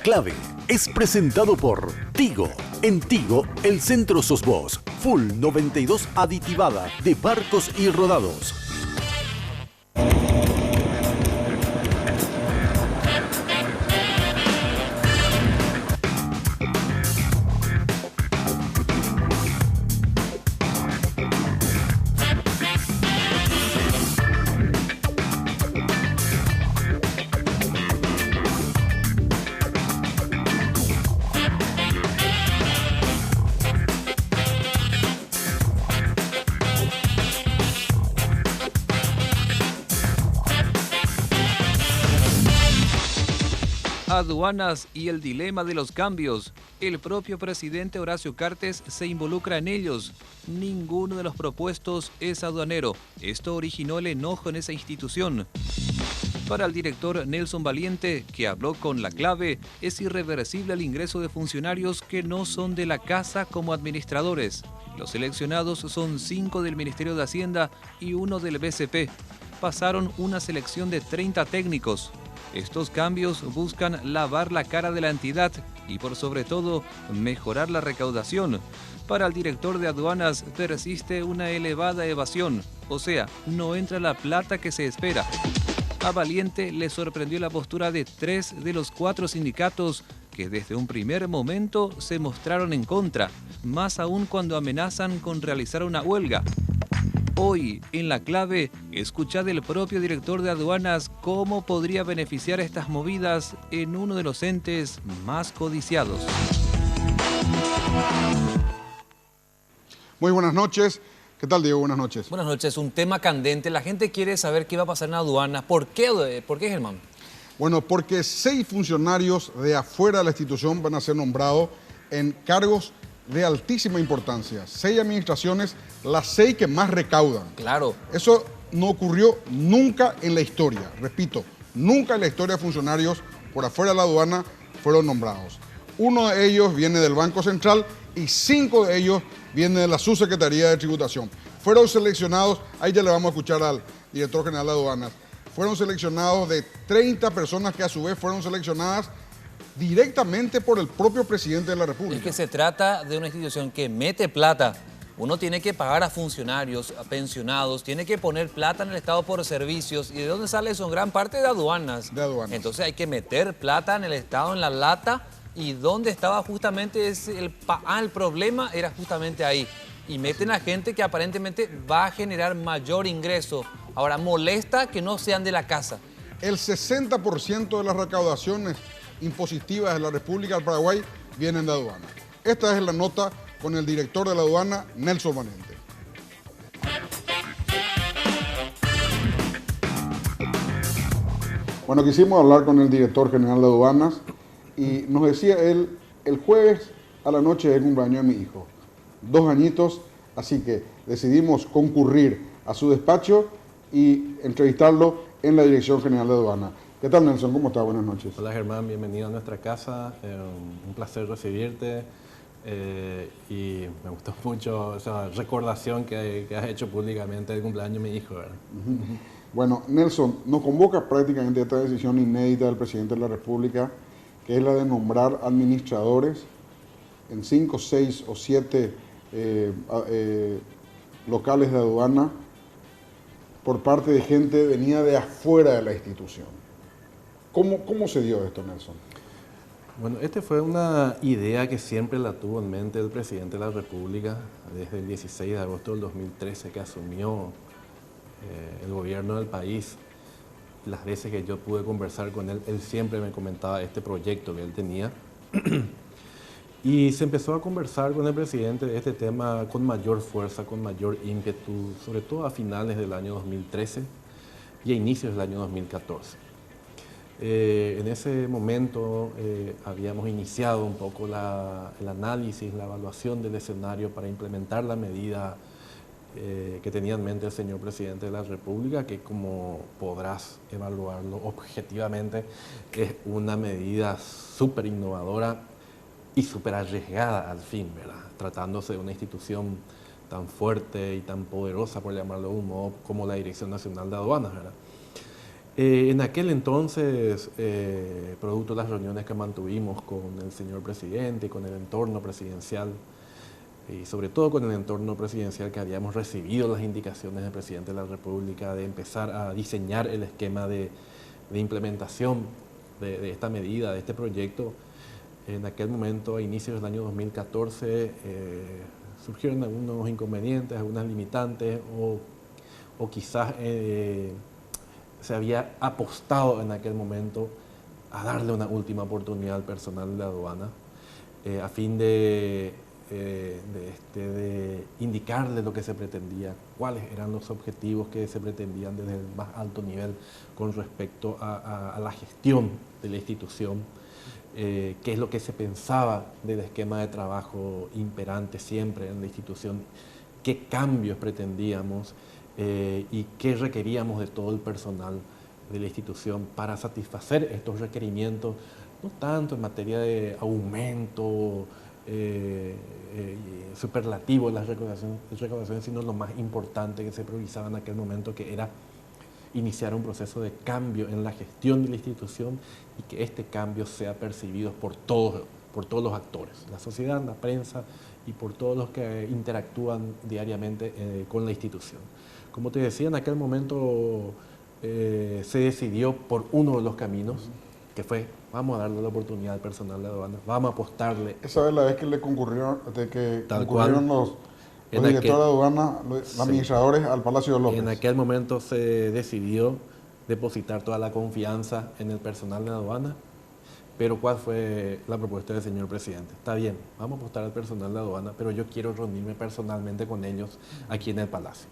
Clave es presentado por Tigo. En Tigo, el centro sos vos. Full 92 aditivada de barcos y rodados. Aduanas y el dilema de los cambios. El propio presidente Horacio Cartes se involucra en ellos. Ninguno de los propuestos es aduanero. Esto originó el enojo en esa institución. Para el director Nelson Valiente, que habló con La Clave, es irreversible el ingreso de funcionarios que no son de la casa como administradores. Los seleccionados son 5 del Ministerio de Hacienda y 1 del BCP. Pasaron una selección de 30 técnicos. Estos cambios buscan lavar la cara de la entidad y, por sobre todo, mejorar la recaudación. Para el director de aduanas persiste una elevada evasión, o sea, no entra la plata que se espera. A Valiente le sorprendió la postura de 3 de los 4 sindicatos que desde un primer momento se mostraron en contra, más aún cuando amenazan con realizar una huelga. Hoy, en La Clave, escuchad del propio director de aduanas cómo podría beneficiar estas movidas en uno de los entes más codiciados. Muy buenas noches. ¿Qué tal, Diego? Buenas noches. Buenas noches. Un tema candente. La gente quiere saber qué va a pasar en aduanas. ¿Por qué, Germán? Bueno, porque 6 funcionarios de afuera de la institución van a ser nombrados en cargos de altísima importancia. 6 administraciones, las 6 que más recaudan. Claro. Eso no ocurrió nunca en la historia. Repito, nunca en la historia de funcionarios por afuera de la aduana fueron nombrados. 1 de ellos viene del Banco Central y 5 de ellos vienen de la Subsecretaría de Tributación. Fueron seleccionados, ahí ya le vamos a escuchar al director general de aduanas, fueron seleccionados de 30 personas que a su vez fueron seleccionadas directamente por el propio presidente de la República. Es que se trata de una institución que mete plata. Uno tiene que pagar a funcionarios, a pensionados, tiene que poner plata en el Estado por servicios. ¿Y de dónde sale eso? En gran parte de aduanas. De aduanas. Entonces hay que meter plata en el Estado, en la lata. ¿Y dónde estaba justamente el problema? Era justamente ahí. Y meten a gente que aparentemente va a generar mayor ingreso. Ahora, molesta que no sean de la casa. El 60% de las recaudaciones impositivas de la República del Paraguay vienen de aduana. Esta es la nota con el director de la aduana, Nelson Valiente. Bueno, quisimos hablar con el director general de aduanas y nos decía él, el jueves a la noche es el cumpleaños de mi hijo, 2 añitos, así que decidimos concurrir a su despacho y entrevistarlo en la Dirección General de Aduana. ¿Qué tal, Nelson? ¿Cómo estás? Buenas noches. Hola, Germán. Bienvenido a nuestra casa. Un placer recibirte. Y me gustó mucho esa recordación que has hecho públicamente del cumpleaños de mi hijo, ¿verdad? Bueno, Nelson, nos convoca prácticamente esta decisión inédita del presidente de la República, que es la de nombrar administradores en 5, 6 o 7 locales de aduana por parte de gente venida de afuera de la institución. ¿Cómo se dio esto, Nelson? Bueno, esta fue una idea que siempre la tuvo en mente el presidente de la República desde el 16 de agosto del 2013 que asumió el gobierno del país. Las veces que yo pude conversar con él, él siempre me comentaba este proyecto que él tenía. Y se empezó a conversar con el presidente de este tema con mayor fuerza, con mayor ímpetu, sobre todo a finales del año 2013 y a inicios del año 2014. En ese momento habíamos iniciado un poco el análisis, la evaluación del escenario para implementar la medida que tenía en mente el señor presidente de la República, que como podrás evaluarlo objetivamente, es una medida súper innovadora y súper arriesgada al fin, ¿verdad? Tratándose de una institución tan fuerte y tan poderosa, por llamarlo de un modo, como la Dirección Nacional de Aduanas, ¿verdad? En aquel entonces, producto de las reuniones que mantuvimos con el señor presidente, con el entorno presidencial, y sobre todo con el entorno presidencial, que habíamos recibido las indicaciones del presidente de la República de empezar a diseñar el esquema de implementación de esta medida, de este proyecto. En aquel momento, a inicios del año 2014, surgieron algunos inconvenientes, algunas limitantes, o quizás se había apostado en aquel momento a darle una última oportunidad al personal de aduana, a fin de indicarle lo que se pretendía, cuáles eran los objetivos que se pretendían desde el más alto nivel con respecto a la gestión de la institución, qué es lo que se pensaba del esquema de trabajo imperante siempre en la institución, qué cambios pretendíamos y qué requeríamos de todo el personal de la institución para satisfacer estos requerimientos, no tanto en materia de aumento superlativo de las recaudaciones, sino lo más importante que se priorizaba en aquel momento, que era iniciar un proceso de cambio en la gestión de la institución y que este cambio sea percibido por todos los actores, la sociedad, la prensa y por todos los que interactúan diariamente con la institución. Como te decía, en aquel momento se decidió por uno de los caminos, que fue: vamos a darle la oportunidad al personal de aduanas, vamos a apostarle. Esa es la vez que le concurrieron, concurrieron los En directores aquel- de aduana, los Sí. administradores al Palacio de López. En aquel momento se decidió depositar toda la confianza en el personal de aduana, pero ¿cuál fue la propuesta del señor presidente? Está bien, vamos a apostar al personal de aduana, pero yo quiero reunirme personalmente con ellos aquí en el Palacio.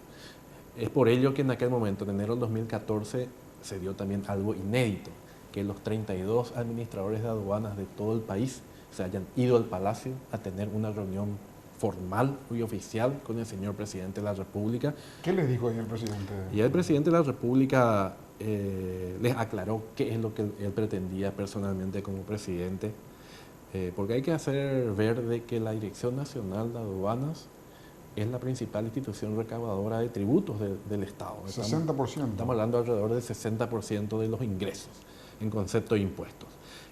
Es por ello que en aquel momento, en enero del 2014, se dio también algo inédito, que los 32 administradores de aduanas de todo el país se hayan ido al Palacio a tener una reunión formal y oficial con el señor presidente de la República. ¿Qué les dijo ahí el presidente? Y el presidente de la República les aclaró qué es lo que él pretendía personalmente como presidente, porque hay que hacer ver de que la Dirección Nacional de Aduanas es la principal institución recaudadora de tributos del Estado. 60%. Estamos hablando alrededor del 60% de los ingresos en concepto de impuestos.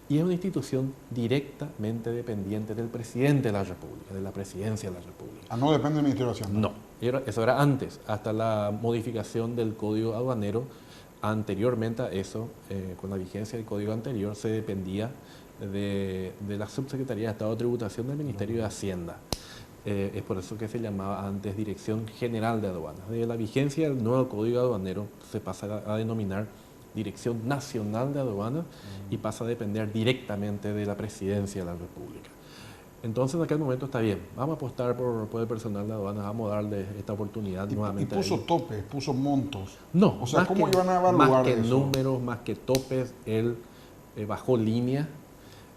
Y es una institución directamente dependiente del presidente de la República, de la presidencia de la República. Ah, no depende del Ministerio de Hacienda. No, eso era antes, hasta la modificación del Código Aduanero. Anteriormente a eso, con la vigencia del Código anterior, se dependía de la Subsecretaría de Estado de Tributación del Ministerio de Hacienda. Es por eso que se llamaba antes Dirección General de Aduanas. Desde la vigencia del nuevo Código Aduanero se pasa a denominar Dirección Nacional de Aduanas y pasa a depender directamente de la Presidencia de la República. Entonces, en aquel momento está bien, vamos a apostar por el personal de aduanas, vamos a darle esta oportunidad Y nuevamente. puso a ellos. topes, puso montos. No, O sea, más ¿cómo que- iban a evaluar Más que eso? números, más que topes, él bajó línea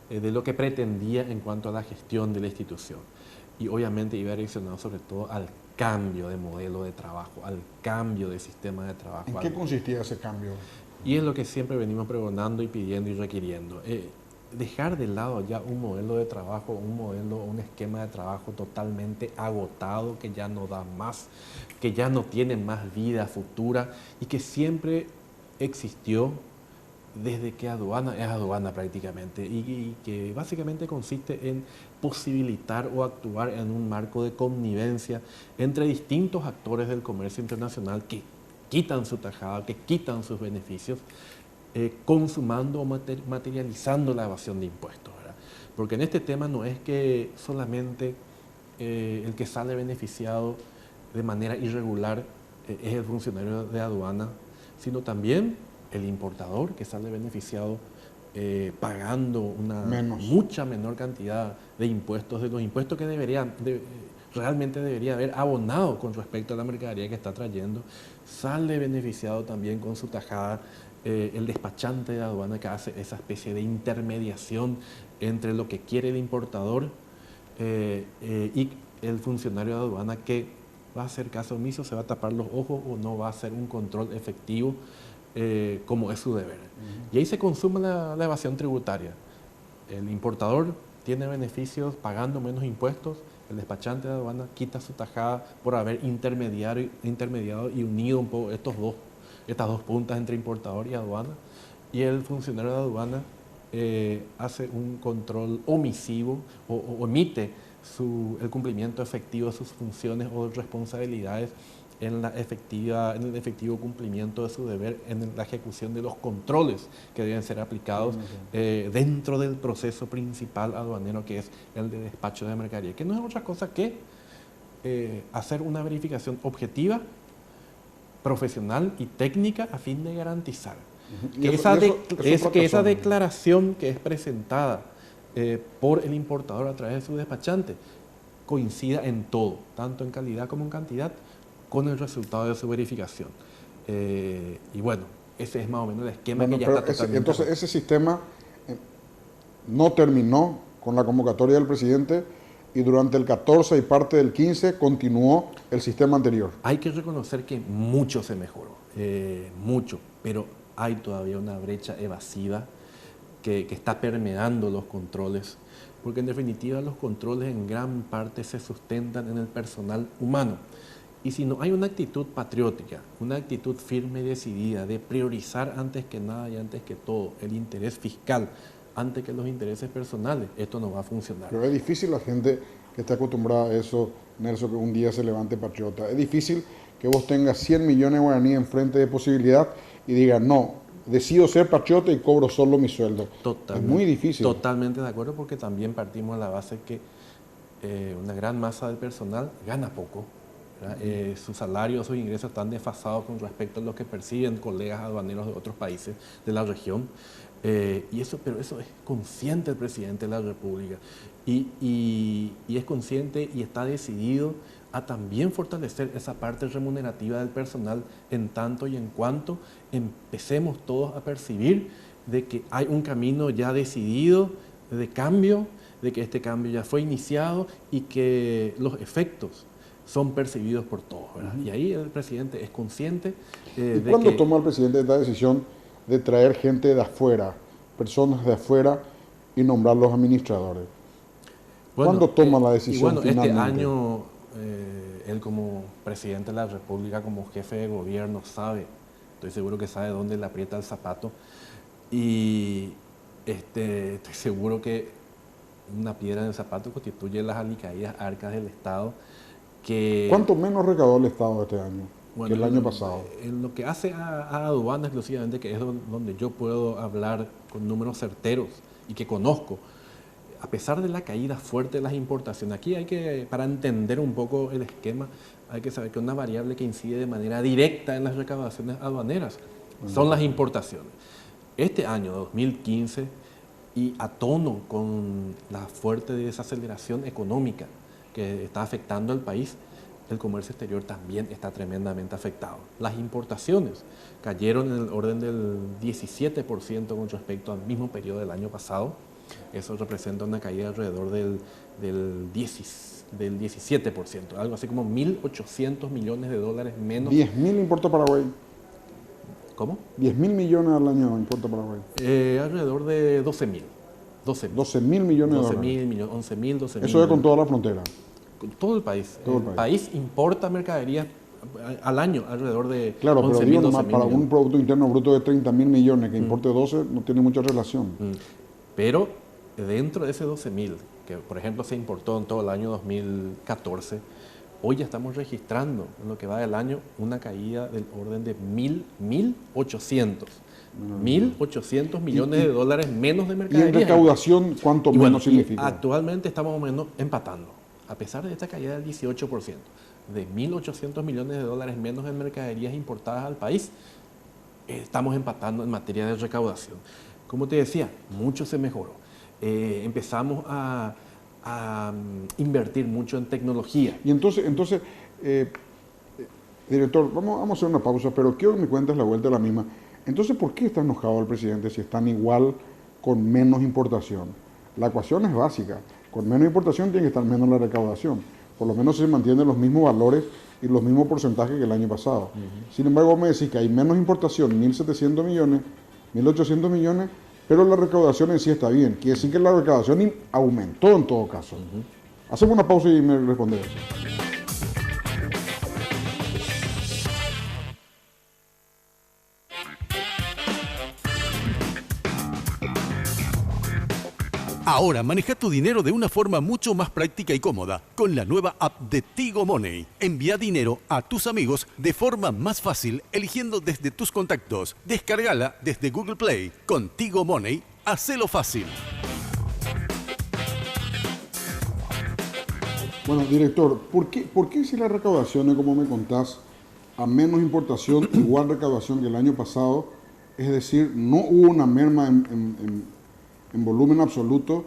de lo que pretendía en cuanto a la gestión de la institución. Y obviamente iba direccionado sobre todo al cambio de modelo de trabajo, al cambio de sistema de trabajo. ¿En qué consistía ese cambio? Y es lo que siempre venimos pregonando y pidiendo y requiriendo. Dejar de lado ya un modelo de trabajo, un esquema de trabajo totalmente agotado, que ya no da más, que ya no tiene más vida futura y que siempre existió desde que aduana es aduana prácticamente, y que básicamente consiste en posibilitar o actuar en un marco de connivencia entre distintos actores del comercio internacional que quitan su tajada, que quitan sus beneficios, consumando o materializando la evasión de impuestos, ¿verdad? Porque en este tema no es que solamente el que sale beneficiado de manera irregular es el funcionario de aduana, sino también el importador, que sale beneficiado pagando una mucha menor cantidad de impuestos, de los impuestos que realmente debería haber abonado con respecto a la mercadería que está trayendo. Sale beneficiado también con su tajada el despachante de aduana, que hace esa especie de intermediación entre lo que quiere el importador y el funcionario de aduana, que va a hacer caso omiso, se va a tapar los ojos o no va a hacer un control efectivo como es su deber. Y ahí se consume la evasión tributaria. El importador tiene beneficios pagando menos impuestos, el despachante de aduana quita su tajada por haber intermediado y unido un poco estos dos estas dos puntas entre importador y aduana, y el funcionario de aduana hace un control omisivo o omite el cumplimiento efectivo de sus funciones o responsabilidades en el efectivo cumplimiento de su deber en la ejecución de los controles que deben ser aplicados dentro del proceso principal aduanero, que es el de despacho de mercadería, que no es otra cosa que hacer una verificación objetiva, profesional y técnica a fin de garantizar que esa declaración que es presentada por el importador a través de su despachante coincida en todo, tanto en calidad como en cantidad, con el resultado de su verificación. Y bueno, ese es más o menos el esquema que ya está totalmente... Entonces, ese sistema no terminó con la convocatoria del presidente y durante el 14 y parte del 15 continuó el sistema anterior. Hay que reconocer que mucho se mejoró, mucho, pero hay todavía una brecha evasiva que está permeando los controles, porque en definitiva los controles en gran parte se sustentan en el personal humano. Y si no hay una actitud patriótica, una actitud firme y decidida de priorizar antes que nada y antes que todo el interés fiscal, antes que los intereses personales, esto no va a funcionar. Pero es difícil la gente que está acostumbrada a eso, Nelson, que un día se levante patriota. Es difícil que vos tengas 100 millones de guaraníes enfrente de posibilidad y digas, no, decido ser patriota y cobro solo mi sueldo. Totalmente, es muy difícil. Totalmente de acuerdo, porque también partimos de la base que una gran masa del personal gana poco. Sus salarios, sus ingresos están desfasados con respecto a lo que perciben colegas aduaneros de otros países de la región. Pero eso es consciente el presidente de la República y es consciente y está decidido a también fortalecer esa parte remunerativa del personal en tanto y en cuanto empecemos todos a percibir de que hay un camino ya decidido de cambio, de que este cambio ya fue iniciado y que los efectos son percibidos por todos, ¿verdad? Y ahí el presidente es consciente ¿Y cuándo toma el presidente esta decisión de traer gente de afuera, personas de afuera y nombrarlos administradores? ¿Cuándo toma la decisión finalmente? Este año él como presidente de la República, como jefe de gobierno, estoy seguro que sabe dónde le aprieta el zapato y estoy seguro que una piedra en el zapato constituye las alicaídas arcas del Estado. ¿Cuánto menos recaudó el Estado este año que el año pasado? En lo que hace a aduanas exclusivamente, que es donde yo puedo hablar con números certeros y que conozco, a pesar de la caída fuerte de las importaciones, aquí para entender un poco el esquema, hay que saber que una variable que incide de manera directa en las recaudaciones aduaneras son las importaciones. Este año 2015, y a tono con la fuerte desaceleración económica que está afectando al país, el comercio exterior también está tremendamente afectado. Las importaciones cayeron en el orden del 17% con respecto al mismo periodo del año pasado. Eso representa una caída alrededor del 17%, algo así como 1.800 millones de dólares menos. 10.000 importa Paraguay. ¿Cómo? 10.000 millones al año importa Paraguay. Alrededor de 12.000. 12.000 millones de dólares. 11.000, 12.000. Eso es con toda la frontera. Con todo el país. Todo el país importa mercaderías al año alrededor de Claro, 11, pero digo nomás, 12.000 para millones. un Producto Interno Bruto de 30.000 millones que importe 12 no tiene mucha relación. Pero dentro de ese 12.000, que por ejemplo se importó en todo el año 2014, hoy ya estamos registrando en lo que va del año una caída del orden de 1.800 millones de dólares menos de ¿Y mercadería. en recaudación cuánto menos significa? Actualmente estamos más o menos empatando, a pesar de esta caída del 18%, de 1.800 millones de dólares menos en mercaderías importadas al país, estamos empatando en materia de recaudación. Como te decía, mucho se mejoró. Empezamos a invertir mucho en tecnología. Y entonces director, vamos a hacer una pausa, pero quiero que me cuentes la vuelta de la misma. Entonces, ¿por qué está enojado el presidente si están igual con menos importación? La ecuación es básica. Con menos importación tiene que estar menos la recaudación. Por lo menos se mantienen los mismos valores y los mismos porcentajes que el año pasado. Sin embargo, vos me decís que hay menos importación, 1.700 millones, 1.800 millones, pero la recaudación en sí está bien. Quiere decir que la recaudación aumentó en todo caso. Hacemos una pausa y me respondes eso. Ahora maneja tu dinero de una forma mucho más práctica y cómoda con la nueva app de Tigo Money. Envía dinero a tus amigos de forma más fácil eligiendo desde tus contactos. Descárgala desde Google Play. Con Tigo Money, hacelo fácil. Bueno, director, ¿por qué si la recaudación es, como me contás, a menos importación, igual recaudación que el año pasado? Es decir, no hubo una merma en volumen absoluto,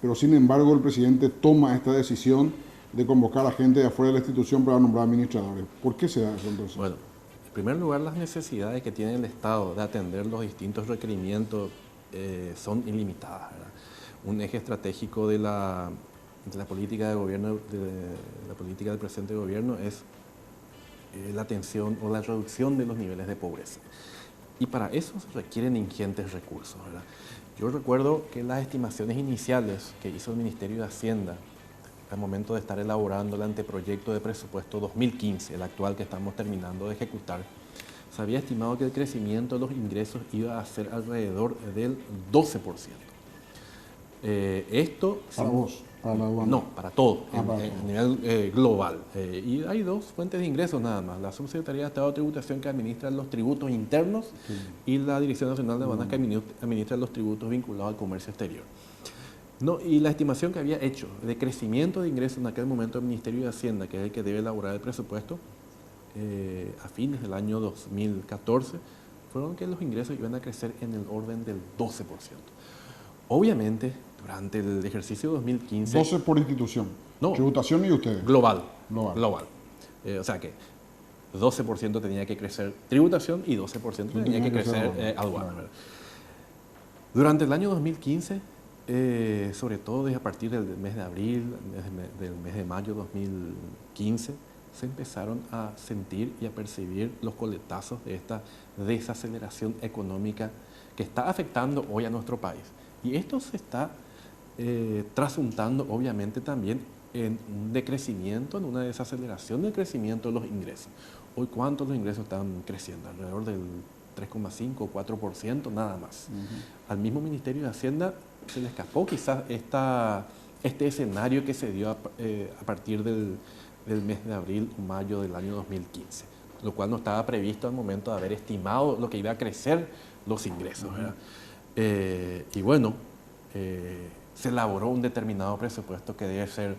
pero sin embargo el presidente toma esta decisión de convocar a gente de afuera de la institución para nombrar administradores. ¿Por qué se da eso entonces? Bueno, en primer lugar, las necesidades que tiene el Estado de atender los distintos requerimientos son ilimitadas, ¿verdad? Un eje estratégico de la política de gobierno, de la política del presente gobierno es la atención o la reducción de los niveles de pobreza. Y para eso se requieren ingentes recursos, ¿verdad? Yo recuerdo que las estimaciones iniciales que hizo el Ministerio de Hacienda al momento de estar elaborando el anteproyecto de presupuesto 2015, el actual que estamos terminando de ejecutar, se había estimado que el crecimiento de los ingresos iba a ser alrededor del 12%. Esto... ¿Para vos? ¿Para la aduana? No, para todo, a nivel global. Y hay dos fuentes de ingresos nada más: la Subsecretaría de Estado de Tributación, que administra los tributos internos, y la Dirección Nacional de Aduanas, que administra los tributos vinculados al comercio exterior. No, y la estimación que había hecho de crecimiento de ingresos en aquel momento del Ministerio de Hacienda, que es el que debe elaborar el presupuesto, a fines del año 2014, fueron que los ingresos iban a crecer en el orden del 12%. Obviamente, durante el ejercicio 2015... 12 por institución. No. Tributación y ustedes. Global. O sea que 12% tenía que crecer tributación y 12% tenía que crecer aduana. Claro. Durante el año 2015, sobre todo desde a partir del mes de abril, del mes de mayo 2015, se empezaron a sentir y a percibir los coletazos de esta desaceleración económica que está afectando hoy a nuestro país. Y esto se está trasuntando obviamente también en un decrecimiento, en una desaceleración del crecimiento de los ingresos. Hoy, ¿cuántos los ingresos están creciendo? Alrededor del 3,5 o 4%, nada más. Al mismo Ministerio de Hacienda se le escapó quizás este escenario que se dio a partir del mes de abril o mayo del año 2015, lo cual no estaba previsto al momento de haber estimado lo que iba a crecer los ingresos, ¿verdad? Y bueno, se elaboró un determinado presupuesto que debe ser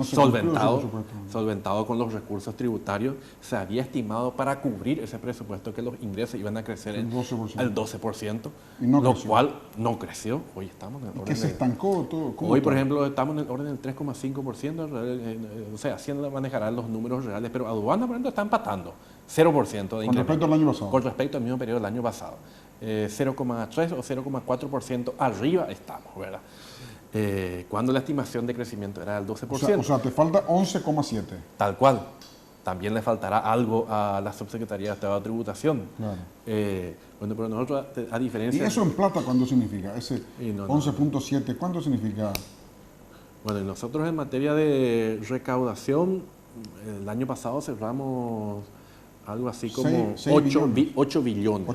solventado con los recursos tributarios. Se había estimado para cubrir ese presupuesto que los ingresos iban a crecer al 12%, lo cual no creció. Hoy estamos en el orden que se estancó todo. Hoy, por ejemplo, estamos en el orden del 3,5%, o sea, Hacienda manejará los números reales, pero Aduana, por ejemplo, está empatando 0% de incremento. Con respecto al año pasado. Con respecto al mismo periodo del año pasado. 0,3 o 0,4% arriba estamos, ¿verdad? Cuando la estimación de crecimiento era del 12%. O sea, te falta 11,7. Tal cual. También le faltará algo a la Subsecretaría de Estado de Tributación. Claro. Bueno, pero nosotros, a diferencia... ¿Y eso en plata cuánto significa? Ese 11,7, ¿cuánto significa? Bueno, nosotros en materia de recaudación, el año pasado cerramos algo así como 8 billones.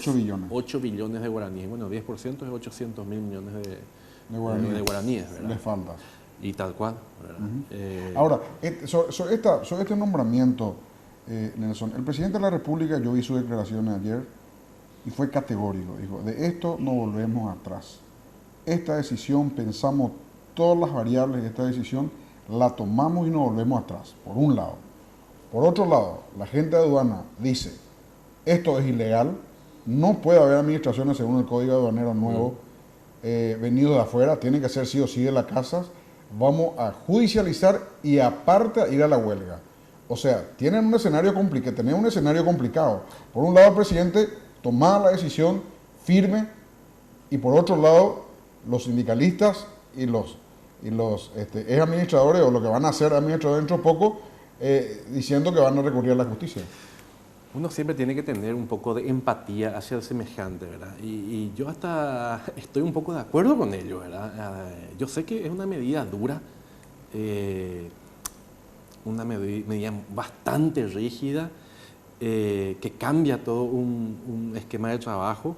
8 billones de guaraníes. Bueno, 10% es 800 mil millones de guaraníes, ¿verdad? Les falta. Y tal cual, ¿verdad? Ahora, sobre este nombramiento, Nelson, el presidente de la República, yo vi sus declaraciones ayer y fue categórico. Dijo, de esto no volvemos atrás. Esta decisión, pensamos todas las variables de esta decisión, la tomamos y no volvemos atrás, por un lado. Por otro lado, la gente de aduana dice, esto es ilegal, no puede haber administraciones según el Código Aduanero nuevo, venido de afuera, tiene que ser sí o sí de las casas, vamos a judicializar y aparte a ir a la huelga. O sea, tienen un escenario complicado, tenían un escenario complicado. Por un lado el presidente tomaba la decisión firme y por otro lado los sindicalistas y los ex administradores o lo que van a hacer administradores dentro de poco, diciendo que van a recurrir a la justicia. Uno siempre tiene que tener un poco de empatía hacia el semejante, ¿verdad? Y yo hasta estoy un poco de acuerdo con ello, ¿verdad? Yo sé que es una medida dura, una medida bastante rígida, que cambia todo un esquema de trabajo,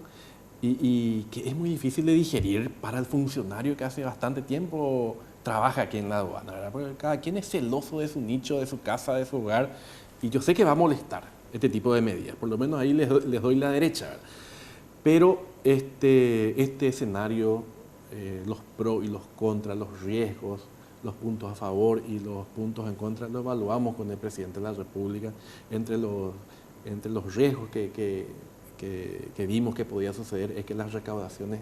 y que es muy difícil de digerir para el funcionario que hace bastante tiempo trabaja aquí en la aduana, ¿verdad? Porque cada quien es celoso de su nicho, de su casa, de su hogar, y yo sé que va a molestar este tipo de medidas, por lo menos ahí les doy la derecha, ¿verdad? Pero este escenario, los pros y los contras, los riesgos, los puntos a favor y los puntos en contra, lo evaluamos con el presidente de la República entre los riesgos que vimos que podía suceder es que las recaudaciones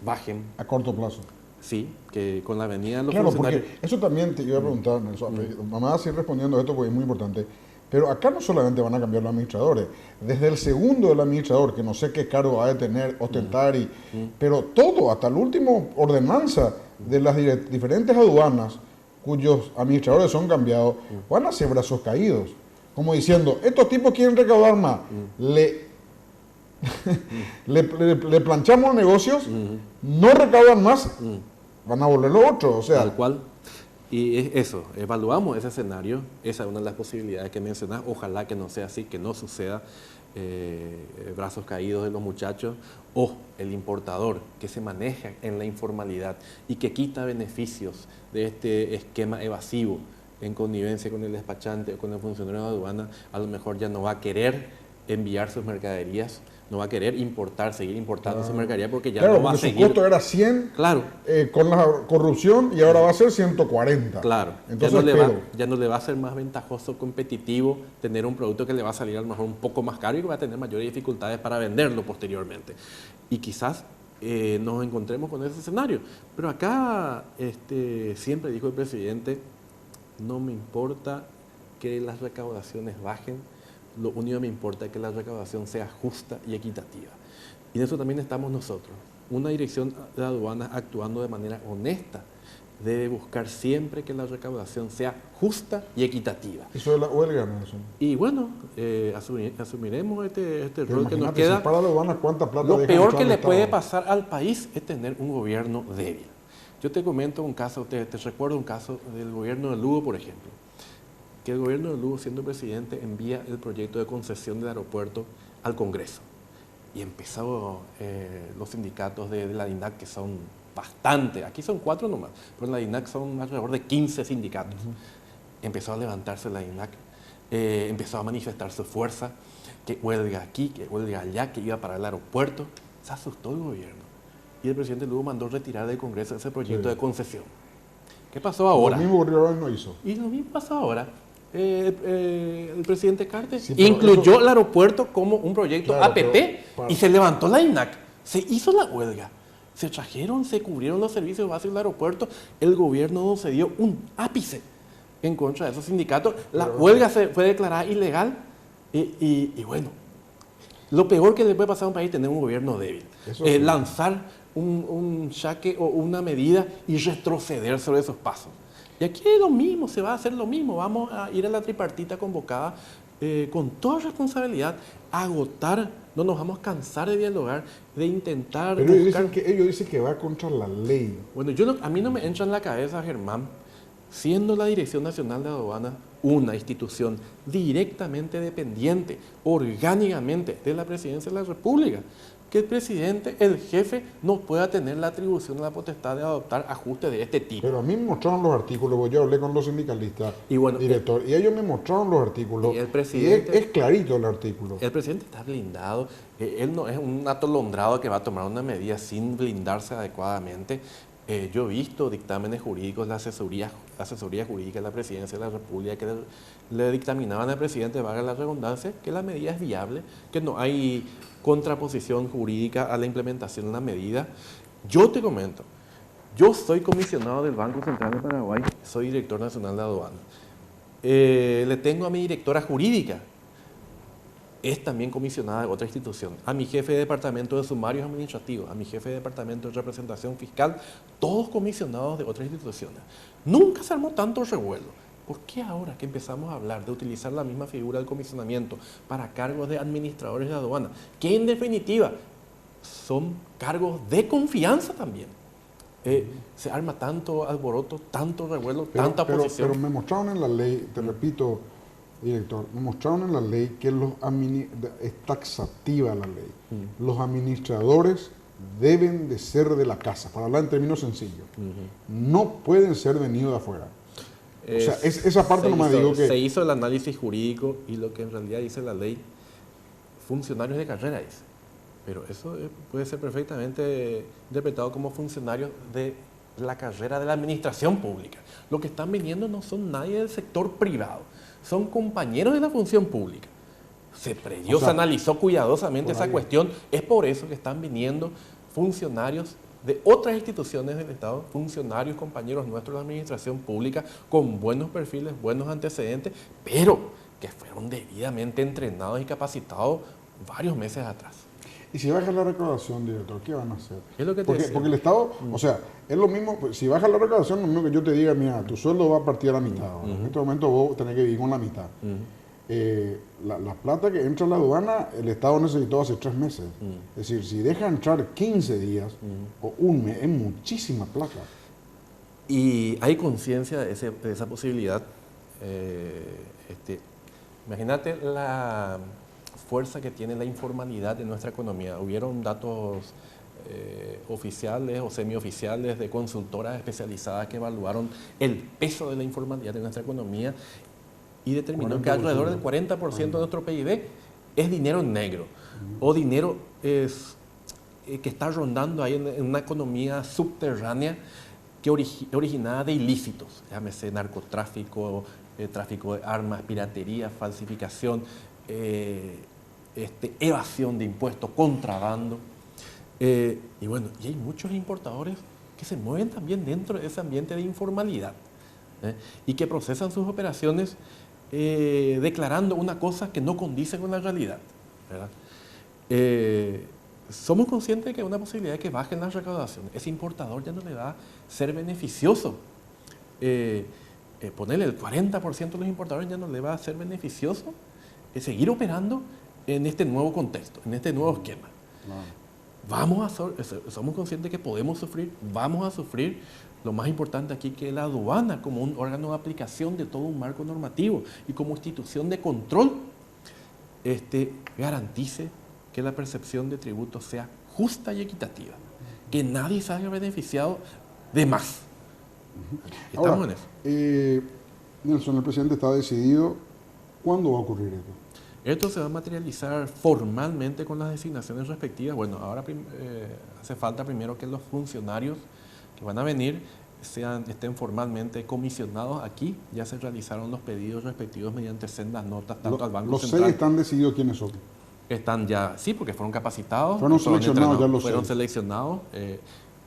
bajen. A corto plazo. Sí, que con la venida de los Claro, funcionarios... porque eso también te iba a preguntar, Nelson. Mamá va a seguir respondiendo esto porque es muy importante. Pero acá no solamente van a cambiar los administradores, desde el segundo del administrador, que no sé qué cargo va a tener, ostentar, pero todo, hasta el último ordenanza de las diferentes aduanas, cuyos administradores son cambiados, van a ser brazos caídos. Como diciendo, estos tipos quieren recaudar más, le planchamos negocios, no recaudan más, van a volver los otros, o sea... Tal cual. Y es eso, evaluamos ese escenario, esa es una de las posibilidades que mencionas, ojalá que no sea así, que no suceda brazos caídos de los muchachos, o el importador que se maneja en la informalidad y que quita beneficios de este esquema evasivo en connivencia con el despachante o con el funcionario de aduana, a lo mejor ya no va a querer enviar sus mercaderías, no va a querer seguir importando su mercadería porque ya no va a seguir. Su costo era 100 claro. Con la corrupción y ahora va a ser 140. Claro, entonces ya no le va a ser más ventajoso, competitivo tener un producto que le va a salir a lo mejor un poco más caro y que va a tener mayores dificultades para venderlo posteriormente. Y quizás nos encontremos con ese escenario. Pero acá siempre dijo el presidente, no me importa que las recaudaciones bajen, lo único que me importa es que la recaudación sea justa y equitativa. Y en eso también estamos nosotros. Una dirección de aduanas actuando de manera honesta debe buscar siempre que la recaudación sea justa y equitativa. Eso es la huelga, Nelson. Y bueno, asumiremos este rol que nos si queda. para la aduana, ¿cuánta plata Lo deja peor echar que al le Estado? puede pasar al país es tener un gobierno débil. Yo te comento un caso, te recuerdo un caso del gobierno de Lugo, por ejemplo. Que el gobierno de Lugo, siendo presidente, envía el proyecto de concesión del aeropuerto al Congreso. Y empezaron los sindicatos de la DINAC, que son bastante, aquí son 4 nomás, pero en la DINAC son alrededor de 15 sindicatos. Empezó a levantarse la DINAC, empezó a manifestar su fuerza, que huelga aquí, que huelga allá, que iba a parar el aeropuerto. Se asustó el gobierno. Y el presidente Lugo mandó retirar del Congreso ese proyecto de concesión. ¿Qué pasó ahora? Lo mismo Río no hizo. Y lo mismo pasó ahora. El presidente Cartes Sí, incluyó eso... el aeropuerto como un proyecto Claro, APP y se levantó la INAC. Se hizo la huelga. Se trajeron, se cubrieron los servicios básicos del aeropuerto. El gobierno no se dio un ápice en contra de esos sindicatos. La huelga fue declarada ilegal y bueno, lo peor que le puede pasar a un país es tener un gobierno débil. Sí. Lanzar un jaque o una medida y retroceder sobre esos pasos. Y aquí es lo mismo, se va a hacer lo mismo. Vamos a ir a la tripartita convocada con toda responsabilidad, a agotar, no nos vamos a cansar de dialogar, de intentar... Pero ellos dicen que va contra la ley. Bueno, a mí no me entra en la cabeza, Germán, siendo la Dirección Nacional de Aduanas una institución directamente dependiente, orgánicamente, de la Presidencia de la República, que el presidente, el jefe, no pueda tener la atribución o la potestad de adoptar ajustes de este tipo. Pero a mí me mostraron los artículos, porque yo hablé con los sindicalistas, y bueno, director, y ellos me mostraron los artículos, y el presidente, es clarito el artículo. El presidente está blindado, él no es un atolondrado que va a tomar una medida sin blindarse adecuadamente. Yo he visto dictámenes jurídicos, la asesoría jurídica de la Presidencia de la República que le dictaminaban al presidente, valga la redundancia, que la medida es viable, que no hay contraposición jurídica a la implementación de la medida. Yo te comento, yo soy comisionado del Banco Central de Paraguay, soy director nacional de aduanas. Le tengo a mi directora jurídica, es también comisionada de otra institución, a mi jefe de departamento de sumarios administrativos, a mi jefe de departamento de representación fiscal, todos comisionados de otras instituciones. Nunca se armó tanto revuelo. ¿Por qué ahora que empezamos a hablar de utilizar la misma figura del comisionamiento para cargos de administradores de aduana, que en definitiva son cargos de confianza también? Se arma tanto alboroto, tanto revuelo, tanta oposición. Pero me mostraron en la ley, te repito, Director, me mostraron en la ley que es taxativa la ley. Los administradores deben de ser de la casa, para hablar en términos sencillos. No pueden ser venidos de afuera. O sea, esa parte nomás digo que... Se hizo el análisis jurídico y lo que en realidad dice la ley, funcionarios de carrera dice. Pero eso puede ser perfectamente interpretado como funcionarios de la carrera de la administración pública. Lo que están viniendo no son nadie del sector privado, son compañeros de la función pública. Se previó, o sea, se analizó cuidadosamente esa cuestión. Es por eso que están viniendo funcionarios de otras instituciones del Estado, funcionarios, compañeros nuestros de la administración pública, con buenos perfiles, buenos antecedentes, pero que fueron debidamente entrenados y capacitados varios meses atrás. Y si baja la recaudación, director, ¿qué van a hacer? Es lo que porque el Estado, o sea, es lo mismo, si baja la recaudación, lo mismo que yo te diga, mira, tu sueldo va a partir a la mitad. En este momento vos tenés que vivir con la mitad. La plata que entra a la aduana, el Estado necesitó hace 3 meses. Es decir, si deja entrar 15 días o un mes, es muchísima plata. Y hay conciencia de esa posibilidad. Imagínate la fuerza que tiene la informalidad de nuestra economía. Hubieron datos oficiales o semioficiales de consultoras especializadas que evaluaron el peso de la informalidad de nuestra economía y determinó que alrededor del 40% de nuestro PIB es dinero negro o dinero que está rondando ahí en una economía subterránea que originada de ilícitos, llámese narcotráfico, tráfico de armas, piratería, falsificación, evasión de impuestos, contrabando. Y bueno, y hay muchos importadores que se mueven también dentro de ese ambiente de informalidad y que procesan sus operaciones declarando una cosa que no condice con la realidad, ¿verdad? Somos conscientes de que hay una posibilidad de que bajen las recaudaciones. Ese importador ya no le va a ser beneficioso. Ponerle el 40% de los importadores ya no le va a ser beneficioso seguir operando en este nuevo contexto, en este nuevo esquema. Somos conscientes que podemos sufrir, vamos a sufrir. Lo más importante aquí es que la aduana, como un órgano de aplicación de todo un marco normativo y como institución de control, garantice que la percepción de tributos sea justa y equitativa, que nadie salga beneficiado de más. Estamos Ahora, en eso. Nelson, el presidente está decidido. ¿Cuándo va a ocurrir esto? Esto se va a materializar formalmente con las designaciones respectivas. Bueno, ahora hace falta primero que los funcionarios que van a venir estén formalmente comisionados aquí. Ya se realizaron los pedidos respectivos mediante sendas notas, tanto al Banco Central. ¿Los 6 están decididos quiénes son? Están ya, sí, porque fueron capacitados. Fueron seleccionados ya los 6. Fueron seleccionados.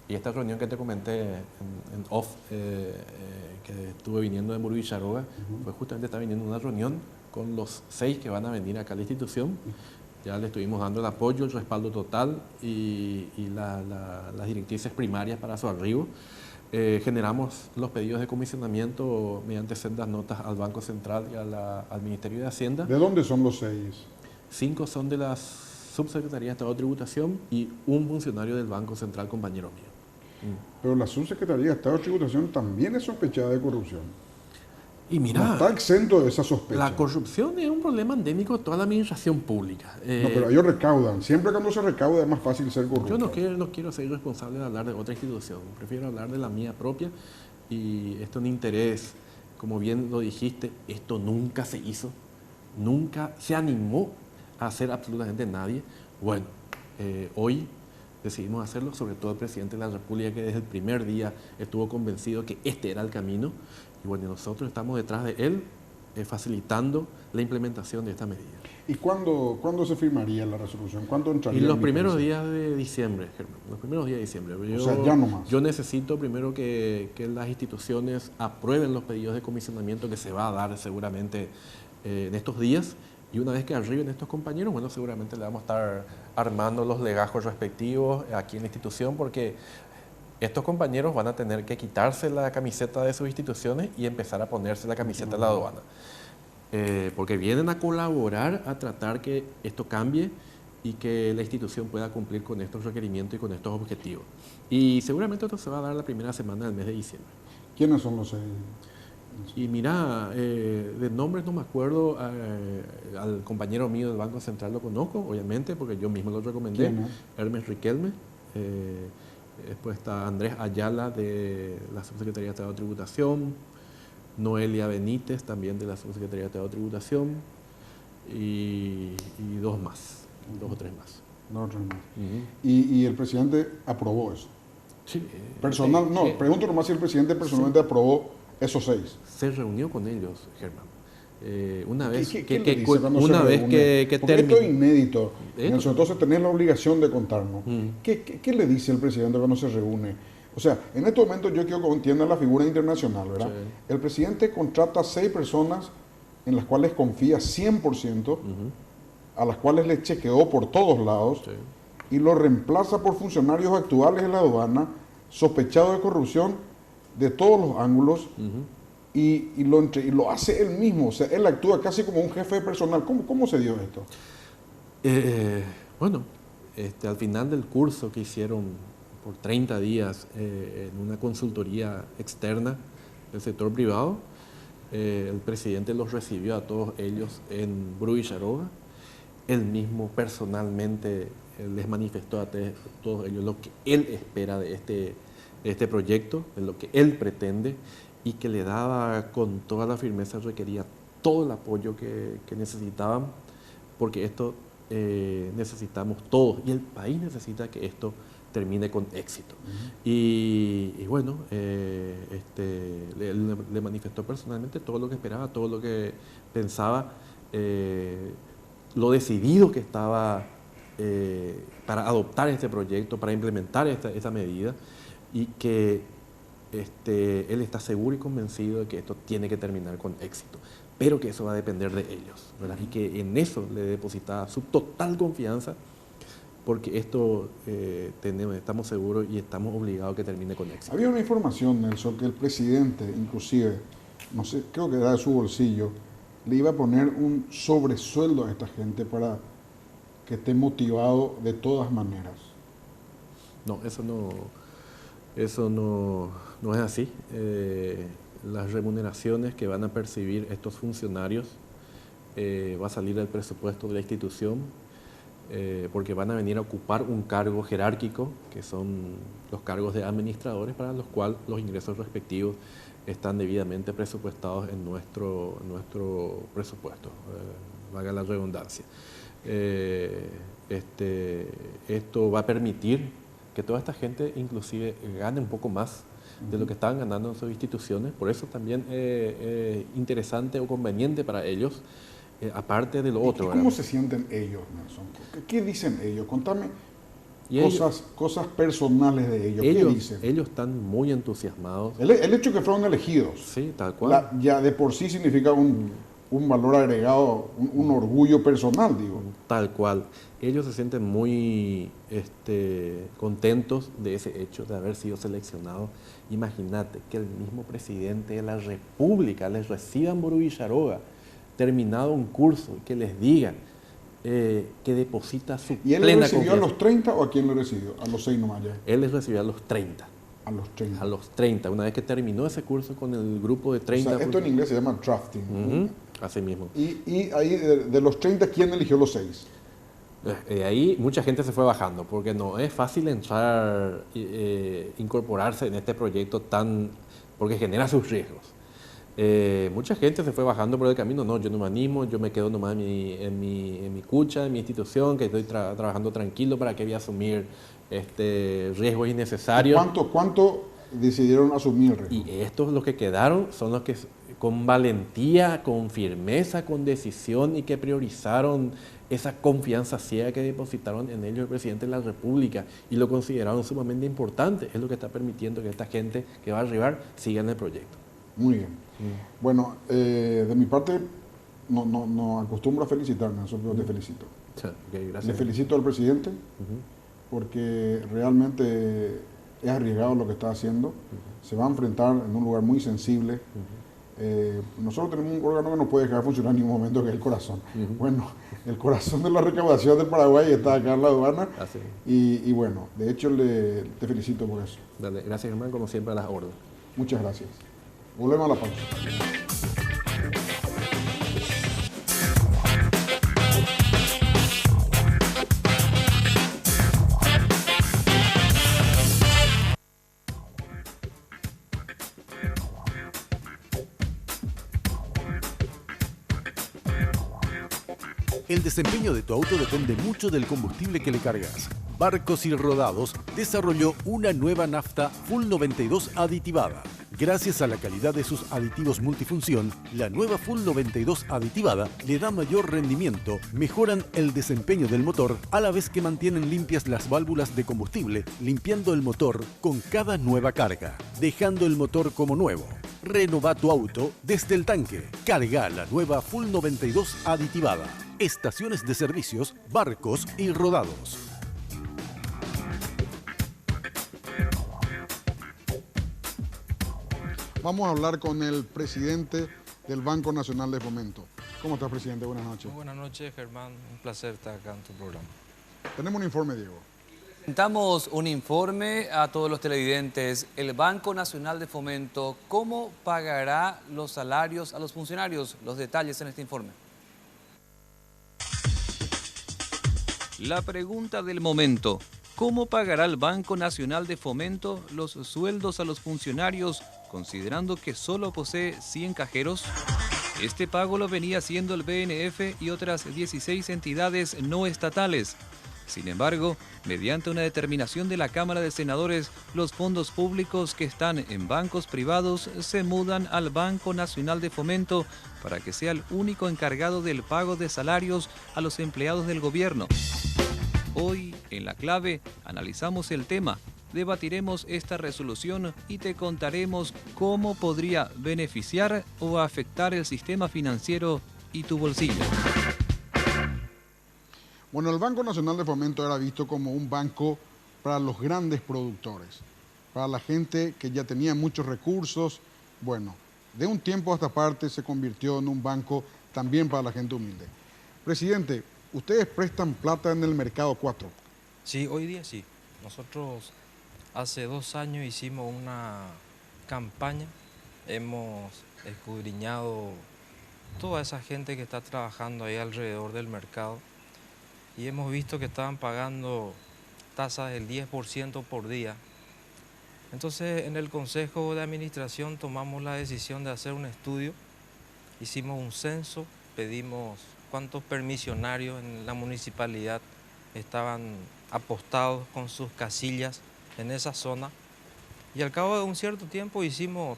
Y esta reunión que te comenté en off, que estuve viniendo de Muro Villaroga, pues justamente está viniendo una reunión con los 6 que van a venir acá a la institución. Ya le estuvimos dando el apoyo, el respaldo total y las directrices primarias para su arribo. Generamos los pedidos de comisionamiento mediante sendas notas al Banco Central y al Ministerio de Hacienda. ¿De dónde son los 6? 5 son de la Subsecretaría de Estado de Tributación y un funcionario del Banco Central, compañero mío. Pero la Subsecretaría de Estado de Tributación también es sospechada de corrupción. Y mira, no está exento de esa sospecha. La corrupción es un problema endémico de toda la administración pública. No, pero ellos recaudan. Siempre cuando se recauda es más fácil ser corrupto. Yo no quiero ser responsable de hablar de otra institución. Prefiero hablar de la mía propia. Y esto es un interés, como bien lo dijiste, esto nunca se hizo. Nunca se animó a hacer absolutamente nadie. Bueno, hoy decidimos hacerlo, sobre todo el presidente de la República, que desde el primer día estuvo convencido que este era el camino. Y bueno, nosotros estamos detrás de él, facilitando la implementación de esta medida. ¿Y cuándo se firmaría la resolución? ¿Cuándo entraría? En los primeros días de diciembre, Germán. Los primeros días de diciembre. O sea, ya no más. Yo necesito primero que las instituciones aprueben los pedidos de comisionamiento que se va a dar seguramente en estos días. Y una vez que arriben estos compañeros, bueno, seguramente le vamos a estar armando los legajos respectivos aquí en la institución, porque estos compañeros van a tener que quitarse la camiseta de sus instituciones y empezar a ponerse la camiseta de la aduana. Porque vienen a colaborar, a tratar que esto cambie y que la institución pueda cumplir con estos requerimientos y con estos objetivos. Y seguramente esto se va a dar la primera semana del mes de diciembre. ¿Quiénes son los 6? Y mira, de nombres no me acuerdo, al compañero mío del Banco Central lo conozco, obviamente, porque yo mismo lo recomendé, ¿Quién es? Hermes Riquelme. Después está Andrés Ayala de la Subsecretaría de Estado de Tributación, Noelia Benítez también de la Subsecretaría de Estado de Tributación y dos o tres más. No, otro más. Ujú. Y el presidente aprobó eso. Sí, Personal, no, sí. pregunto nomás si el presidente personalmente aprobó esos 6. Se reunió con ellos, Germán. Una vez ¿Qué le dice cuando se una vez reúne? que Porque esto es terminó. inédito. Esto- Entonces tenés la obligación de contarnos. Mm. ¿Qué le dice el presidente cuando se reúne? O sea, en este momento yo quiero que entiendan la figura internacional, ¿verdad? Sí. El presidente contrata 6 personas en las cuales confía 100%, a las cuales le chequeó por todos lados, Sí. y lo reemplaza por funcionarios actuales de la aduana, sospechados de corrupción de todos los ángulos, y lo hace él mismo. O sea, él actúa casi como un jefe de personal. ¿Cómo se dio esto? Bueno, al final del curso que hicieron por 30 días en una consultoría externa del sector privado, el presidente los recibió a todos ellos en Bruicharoga. Él mismo personalmente les manifestó a todos ellos lo que él espera de este proyecto, de lo que él pretende, y que le daba con toda la firmeza, requería todo el apoyo que necesitaban, porque esto necesitamos todos, y el país necesita que esto termine con éxito. Y bueno, le manifestó personalmente todo lo que esperaba, todo lo que pensaba, lo decidido que estaba para adoptar este proyecto, para implementar esta medida, y que él está seguro y convencido de que esto tiene que terminar con éxito, pero que eso va a depender de ellos, ¿verdad? Y que en eso le depositaba su total confianza, porque esto estamos seguros y estamos obligados a que termine con éxito. Había una información, Nelson, que el presidente, inclusive, no sé, creo que era de su bolsillo, le iba a poner un sobresueldo a esta gente para que esté motivado de todas maneras. No, eso no es así. Las remuneraciones que van a percibir estos funcionarios va a salir del presupuesto de la institución, porque van a venir a ocupar un cargo jerárquico, que son los cargos de administradores, para los cuales los ingresos respectivos están debidamente presupuestados en nuestro presupuesto, valga la redundancia. Esto va a permitir que toda esta gente inclusive gane un poco más de lo que estaban ganando en sus instituciones. Por eso también es interesante o conveniente para ellos, aparte de lo otro. ¿Y cómo ¿verdad? se sienten ellos, Nelson? ¿Qué dicen ellos? Contame Y cosas personales de ellos. ¿Qué dicen? ellos están muy entusiasmados. El hecho de que fueron elegidos, Sí, tal cual. ya de por sí significa un valor agregado, un orgullo personal, digo. Tal cual. Ellos se sienten muy contentos de ese hecho, de haber sido seleccionados. Imagínate que el mismo presidente de la República les reciba en Borubicharoga, terminado un curso, que les diga que deposita su ¿Y él plena le recibió confianza. a los 30 o a quién le recibió? A los 6 nomás ya. Él les recibió a los 30. A los 30. A los 30. Una vez que terminó ese curso con el grupo de 30. O sea, esto en inglés se llama drafting. Ujú, así mismo. Y ahí, de los 30, ¿quién eligió los 6? Ahí mucha gente se fue bajando, porque no es fácil entrar, incorporarse en este proyecto porque genera sus riesgos. Mucha gente se fue bajando por el camino. No, yo no me animo, yo me quedo nomás en mi cucha, en mi institución, que estoy trabajando tranquilo. ¿Para qué voy a asumir riesgos innecesarios? ¿Cuánto decidieron asumir el riesgo? Y estos, los que quedaron, son los que con valentía, con firmeza, con decisión, y que priorizaron esa confianza ciega que depositaron en ellos el presidente de la República y lo consideraron sumamente importante. Es lo que está permitiendo que esta gente que va a arribar siga en el proyecto. Muy bien. Bueno, de mi parte, no acostumbro a felicitarme, pero te felicito. Okay, gracias. Le felicito al presidente porque realmente es arriesgado lo que está haciendo. Se va a enfrentar en un lugar muy sensible. Nosotros tenemos un órgano que no puede dejar de funcionar en ningún momento, que es el corazón. Bueno, el corazón de la recaudación del Paraguay está acá en la aduana. Así. Y bueno, de hecho te felicito por eso. Dale, gracias, hermano, como siempre a las órdenes. Muchas gracias. Volvemos a la pausa. El desempeño de tu auto depende mucho del combustible que le cargas. Barcos y Rodados desarrolló una nueva nafta Full 92 aditivada. Gracias a la calidad de sus aditivos multifunción, la nueva Full 92 aditivada le da mayor rendimiento, mejoran el desempeño del motor a la vez que mantienen limpias las válvulas de combustible, limpiando el motor con cada nueva carga, dejando el motor como nuevo. Renova tu auto desde el tanque. Carga la nueva Full 92 aditivada. Estaciones de servicios, Barcos y Rodados. Vamos a hablar con el presidente del Banco Nacional de Fomento. ¿Cómo estás, presidente? Buenas noches. Muy buenas noches, Germán. Un placer estar acá en tu programa. Tenemos un informe, Diego. Presentamos un informe a todos los televidentes. El Banco Nacional de Fomento, ¿cómo pagará los salarios a los funcionarios? Los detalles en este informe. La pregunta del momento: ¿cómo pagará el Banco Nacional de Fomento los sueldos a los funcionarios, considerando que solo posee 100 cajeros? Este pago lo venía haciendo el BNF y otras 16 entidades no estatales. Sin embargo, mediante una determinación de la Cámara de Senadores, los fondos públicos que están en bancos privados se mudan al Banco Nacional de Fomento para que sea el único encargado del pago de salarios a los empleados del gobierno. Hoy, en La Clave, analizamos el tema, debatiremos esta resolución y te contaremos cómo podría beneficiar o afectar el sistema financiero y tu bolsillo. Bueno, el Banco Nacional de Fomento era visto como un banco para los grandes productores, para la gente que ya tenía muchos recursos. Bueno, de un tiempo a esta parte se convirtió en un banco también para la gente humilde. Presidente, ustedes prestan plata en el mercado 4. Sí, hoy día sí. Nosotros hace 2 años hicimos una campaña. Hemos escudriñado toda esa gente que está trabajando ahí alrededor del mercado y hemos visto que estaban pagando tasas del 10% por día. Entonces, en el Consejo de Administración tomamos la decisión de hacer un estudio. Hicimos un censo, pedimos cuántos permisionarios en la municipalidad estaban apostados con sus casillas en esa zona. Y al cabo de un cierto tiempo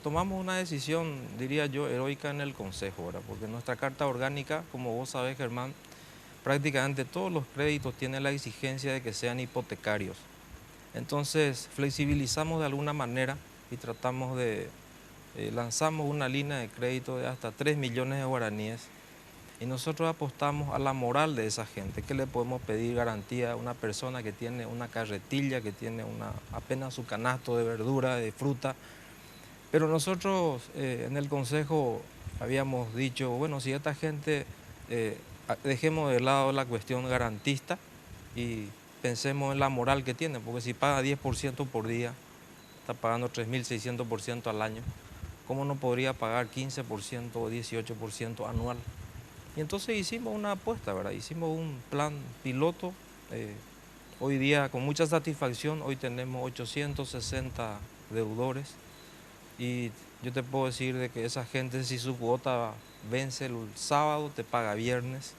tomamos una decisión, diría yo, heroica en el Consejo, ¿verdad? Porque nuestra Carta Orgánica, como vos sabés, Germán, prácticamente todos los créditos tienen la exigencia de que sean hipotecarios. Entonces, flexibilizamos de alguna manera y tratamos de... lanzamos una línea de crédito de hasta 3 millones de guaraníes y nosotros apostamos a la moral de esa gente. ¿Qué le podemos pedir garantía a una persona que tiene una carretilla, que tiene apenas su canasto de verdura, de fruta? Pero nosotros en el Consejo habíamos dicho, bueno, si esta gente dejemos de lado la cuestión garantista y pensemos en la moral que tiene, porque si paga 10% por día, está pagando 3.600% al año, ¿cómo no podría pagar 15% o 18% anual? Y entonces hicimos una apuesta, ¿verdad? Hicimos un plan piloto. Hoy día, con mucha satisfacción, hoy tenemos 860 deudores y yo te puedo decir de que esa gente, si su cuota vence el sábado, te paga viernes,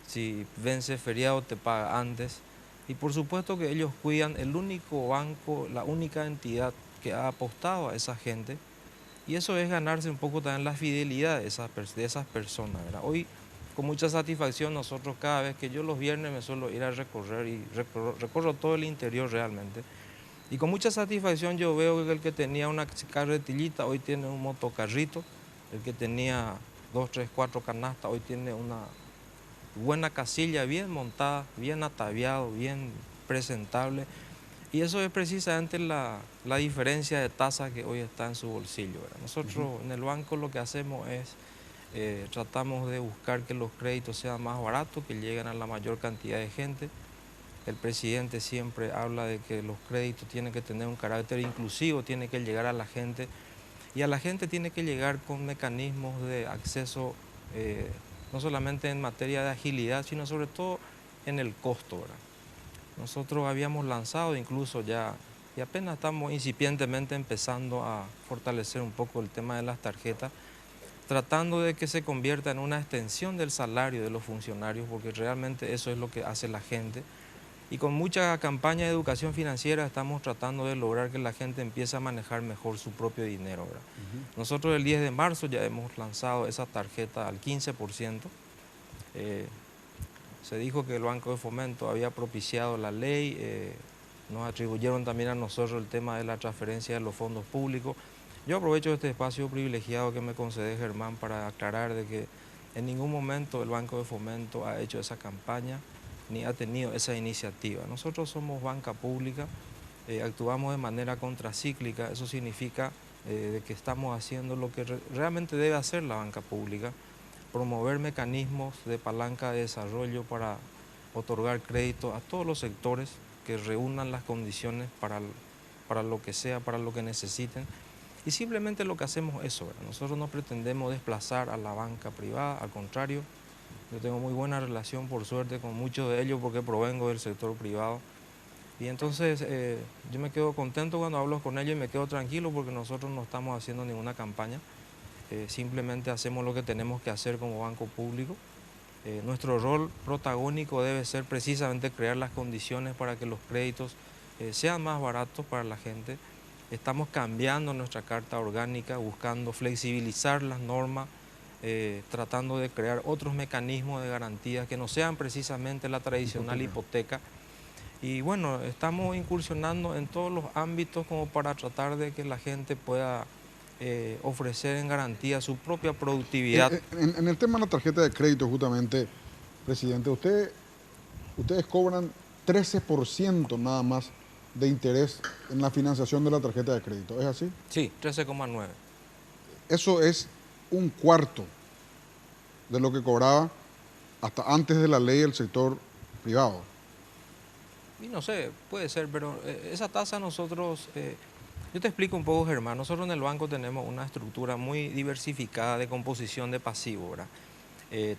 si vence feriado, te paga antes. Y por supuesto que ellos cuidan el único banco, la única entidad que ha apostado a esa gente. Y eso es ganarse un poco también la fidelidad de esas personas, ¿verdad? Hoy, con mucha satisfacción, nosotros cada vez que yo los viernes me suelo ir a recorrer y recorro todo el interior realmente. Y con mucha satisfacción yo veo que el que tenía una carretillita hoy tiene un motocarrito, el que tenía 2, 3, 4 canastas hoy tiene una buena casilla bien montada, bien ataviado, bien presentable. Y eso es precisamente la diferencia de tasa que hoy está en su bolsillo, ¿verdad? Nosotros en el banco lo que hacemos es, tratamos de buscar que los créditos sean más baratos, que lleguen a la mayor cantidad de gente. El presidente siempre habla de que los créditos tienen que tener un carácter inclusivo, tiene que llegar a la gente. y a la gente tiene que llegar con mecanismos de acceso, no solamente en materia de agilidad, sino sobre todo en el costo, ¿verdad? Nosotros habíamos lanzado incluso ya, y apenas estamos incipientemente empezando a fortalecer un poco el tema de las tarjetas, tratando de que se convierta en una extensión del salario de los funcionarios, porque realmente eso es lo que hace la gente. Y con mucha campaña de educación financiera estamos tratando de lograr que la gente empiece a manejar mejor su propio dinero, ¿verdad? Nosotros el 10 de marzo ya hemos lanzado esa tarjeta al 15%. Se dijo que el Banco de Fomento había propiciado la ley, nos atribuyeron también a nosotros el tema de la transferencia de los fondos públicos. Yo aprovecho este espacio privilegiado que me concede Germán para aclarar de que en ningún momento el Banco de Fomento ha hecho esa campaña ni ha tenido esa iniciativa. Nosotros somos banca pública, actuamos de manera contracíclica, eso significa de que estamos haciendo lo que realmente debe hacer la banca pública, promover mecanismos de palanca de desarrollo para otorgar crédito a todos los sectores que reúnan las condiciones para lo que sea, para lo que necesiten. Y simplemente lo que hacemos es eso, ¿verdad? Nosotros no pretendemos desplazar a la banca privada, al contrario, yo tengo muy buena relación, por suerte, con muchos de ellos porque provengo del sector privado. Y entonces yo me quedo contento cuando hablo con ellos y me quedo tranquilo porque nosotros no estamos haciendo ninguna campaña. Simplemente hacemos lo que tenemos que hacer como banco público. Nuestro rol protagónico debe ser precisamente crear las condiciones para que los créditos sean más baratos para la gente. Estamos cambiando nuestra carta orgánica, buscando flexibilizar las normas, tratando de crear otros mecanismos de garantía que no sean precisamente la tradicional hipoteca. Y bueno, estamos incursionando en todos los ámbitos como para tratar de que la gente pueda ofrecer en garantía su propia productividad. En el tema de la tarjeta de crédito, justamente, presidente, ustedes cobran 13% nada más de interés en la financiación de la tarjeta de crédito, ¿es así? Sí, 13,9. Eso es un cuarto de lo que cobraba hasta antes de la ley el sector privado. Y no sé, puede ser, pero esa tasa nosotros, yo te explico un poco, Germán, nosotros en el banco tenemos una estructura muy diversificada de composición de pasivo, ¿verdad?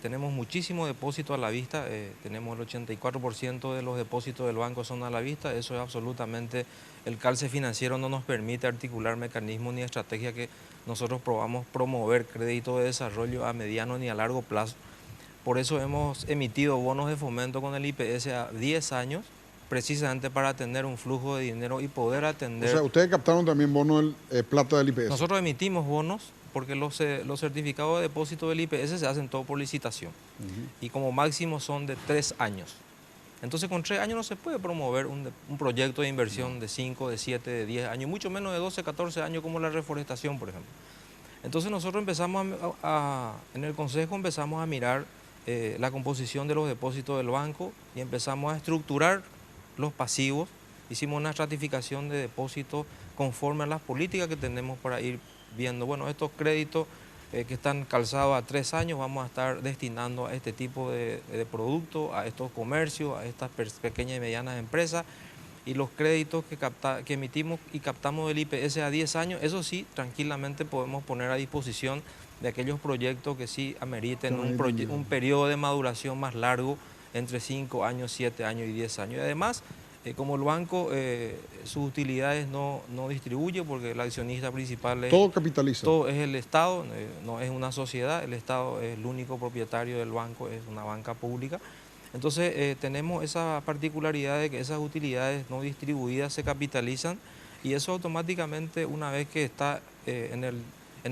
Tenemos muchísimo depósito a la vista, tenemos el 84% de los depósitos del banco son a la vista, eso es absolutamente, el calce financiero no nos permite articular mecanismos ni estrategias que nosotros probamos promover crédito de desarrollo a mediano ni a largo plazo. Por eso hemos emitido bonos de fomento con el IPS a 10 años, precisamente para tener un flujo de dinero y poder atender... O sea, ustedes captaron también bonos plata del IPS. Nosotros emitimos bonos porque los certificados de depósito del IPS se hacen todo por licitación y como máximo son de 3 años. Entonces con 3 años no se puede promover un proyecto de inversión de 5, de 7, de 10 años, mucho menos de 12, 14 años como la reforestación, por ejemplo. Entonces nosotros empezamos en el Consejo empezamos a mirar la composición de los depósitos del banco y empezamos a estructurar los pasivos. Hicimos una estratificación de depósitos conforme a las políticas que tenemos para ir viendo, bueno, estos créditos que están calzados a 3 años vamos a estar destinando a este tipo de productos, a estos comercios, a estas pequeñas y medianas empresas, y los créditos que emitimos y captamos del IPS a 10 años, eso sí, tranquilamente podemos poner a disposición de aquellos proyectos que sí ameriten un periodo de maduración más largo, entre 5 años, 7 años y 10 años. Y además, como el banco sus utilidades no distribuye porque el accionista principal es... Todo capitaliza. Todo es el Estado, no es una sociedad, el Estado es el único propietario del banco, es una banca pública. Entonces tenemos esa particularidad de que esas utilidades no distribuidas se capitalizan y eso automáticamente una vez que está en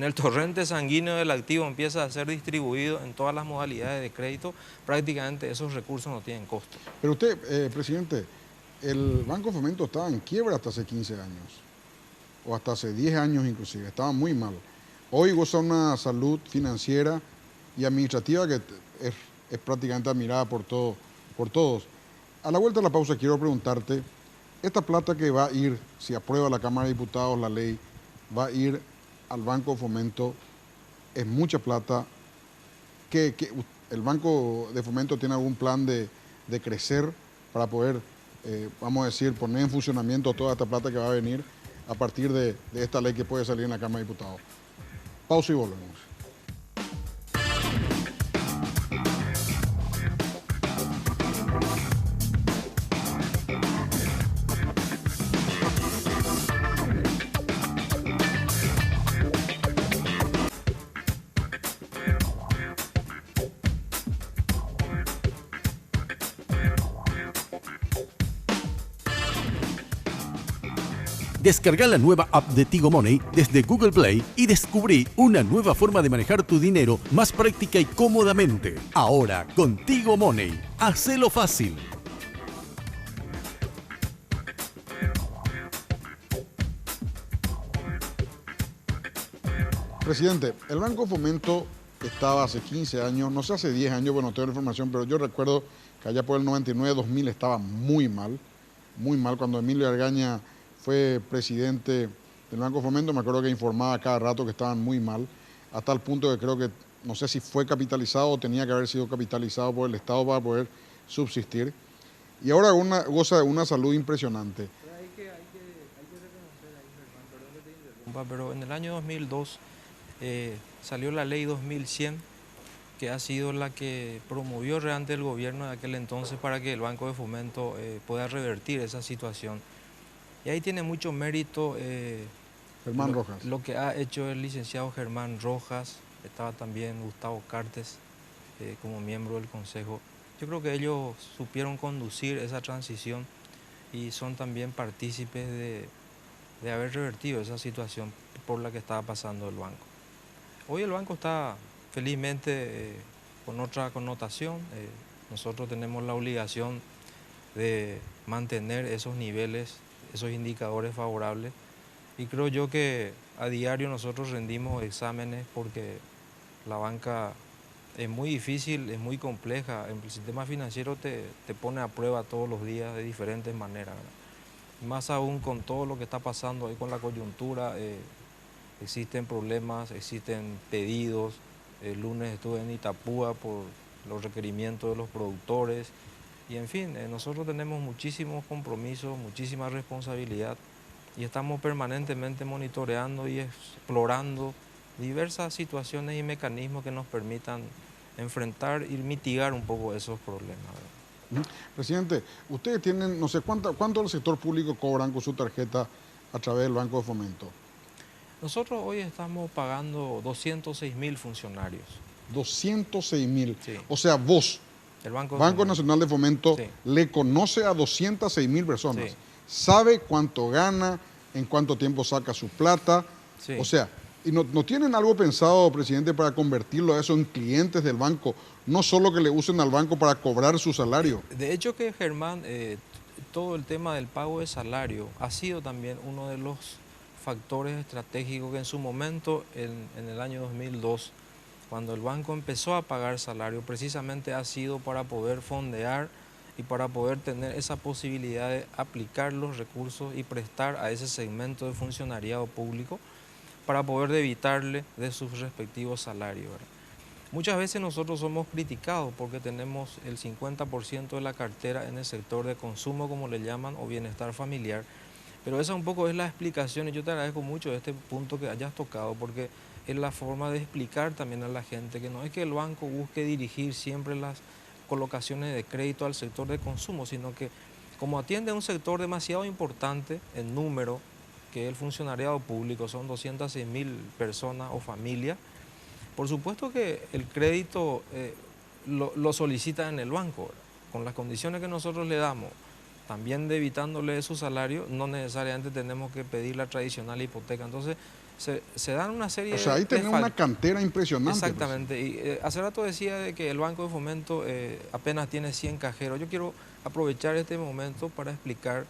el torrente sanguíneo del activo empieza a ser distribuido en todas las modalidades de crédito, prácticamente esos recursos no tienen costo. Pero usted, presidente, el Banco Fomento estaba en quiebra hasta hace 15 años, o hasta hace 10 años inclusive, estaba muy mal. Hoy goza una salud financiera y administrativa que es prácticamente admirada por todos. A la vuelta de la pausa quiero preguntarte, esta plata que va a ir, si aprueba la Cámara de Diputados la ley, va a ir al Banco Fomento, es mucha plata. ¿Que el Banco de Fomento tiene algún plan de crecer para poder, vamos a decir, poner en funcionamiento toda esta plata que va a venir a partir de esta ley que puede salir en la Cámara de Diputados. Pausa y volvemos. Descarga la nueva app de Tigo Money desde Google Play y descubrí una nueva forma de manejar tu dinero más práctica y cómodamente. Ahora, con Tigo Money, hacelo fácil. Presidente, el Banco Fomento estaba hace 15 años, no sé, hace 10 años, bueno, no tengo la información, pero yo recuerdo que allá por el 99-2000 estaba muy mal, cuando Emilio Argaña fue presidente del Banco Fomento, me acuerdo que informaba cada rato que estaban muy mal, hasta el punto que creo que, no sé si fue capitalizado o tenía que haber sido capitalizado por el Estado para poder subsistir. Y ahora goza de una salud impresionante. Pero en el año 2002 salió la ley 2100, que ha sido la que promovió realmente el gobierno de aquel entonces para que el Banco de Fomento pueda revertir esa situación. Y ahí tiene mucho mérito Germán Rojas. Lo que ha hecho el licenciado Germán Rojas, estaba también Gustavo Cartes como miembro del Consejo. Yo creo que ellos supieron conducir esa transición y son también partícipes de haber revertido esa situación por la que estaba pasando el banco. Hoy el banco está felizmente con otra connotación. Nosotros tenemos la obligación de mantener esos niveles, esos indicadores favorables, y creo yo que a diario nosotros rendimos exámenes porque la banca es muy difícil, es muy compleja. El sistema financiero te pone a prueba todos los días de diferentes maneras, ¿verdad? Más aún con todo lo que está pasando ahí con la coyuntura, existen problemas, existen pedidos. El lunes estuve en Itapúa por los requerimientos de los productores. Y en fin, nosotros tenemos muchísimos compromisos, muchísima responsabilidad y estamos permanentemente monitoreando y explorando diversas situaciones y mecanismos que nos permitan enfrentar y mitigar un poco esos problemas, ¿verdad? Presidente, ustedes tienen, no sé, ¿cuánto el sector público cobran con su tarjeta a través del Banco de Fomento? Nosotros hoy estamos pagando 206.000 funcionarios. 206.000. Sí. O sea, vos, El Banco Nacional de Fomento, sí, le conoce a 206.000 personas. Sí. Sabe cuánto gana, en cuánto tiempo saca su plata. Sí. O sea, ¿y no tienen algo pensado, presidente, para convertirlo a eso en clientes del banco? No solo que le usen al banco para cobrar su salario. De hecho que Germán, todo el tema del pago de salario ha sido también uno de los factores estratégicos que en su momento, en el año 2002, cuando el banco empezó a pagar salario, precisamente ha sido para poder fondear y para poder tener esa posibilidad de aplicar los recursos y prestar a ese segmento de funcionariado público para poder debitarle de sus respectivos salarios, ¿verdad? Muchas veces nosotros somos criticados porque tenemos el 50% de la cartera en el sector de consumo, como le llaman, o bienestar familiar, pero esa un poco es la explicación y yo te agradezco mucho este punto que hayas tocado porque es la forma de explicar también a la gente que no es que el banco busque dirigir siempre las colocaciones de crédito al sector de consumo, sino que como atiende a un sector demasiado importante en número, que es el funcionariado público, son 206.000 personas o familias, por supuesto que el crédito lo solicita en el banco, ¿verdad? Con las condiciones que nosotros le damos, también debitándole su salario, no necesariamente tenemos que pedir la tradicional hipoteca. Entonces, se dan una serie de... O sea, ahí tenemos una cantera impresionante. Exactamente. Pues. Y hace rato decía de que el Banco de Fomento apenas tiene 100 cajeros. Yo quiero aprovechar este momento para explicar.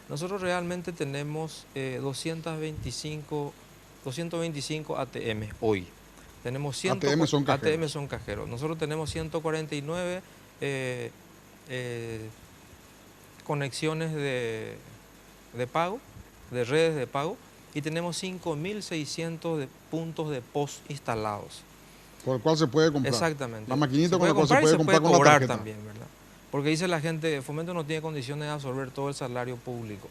Nosotros realmente tenemos 225 ATM hoy. Tenemos ATM son cajeros. ATM son cajeros. Nosotros tenemos 149 conexiones de pago, de redes de pago, y tenemos 5.600 puntos de POS instalados. Por el cual se puede comprar. Exactamente. La maquinita con la cual cual se puede comprar con la cobrar tarjeta. también, ¿verdad? Porque dice la gente, Fomento no tiene condiciones de absorber todo el salario público.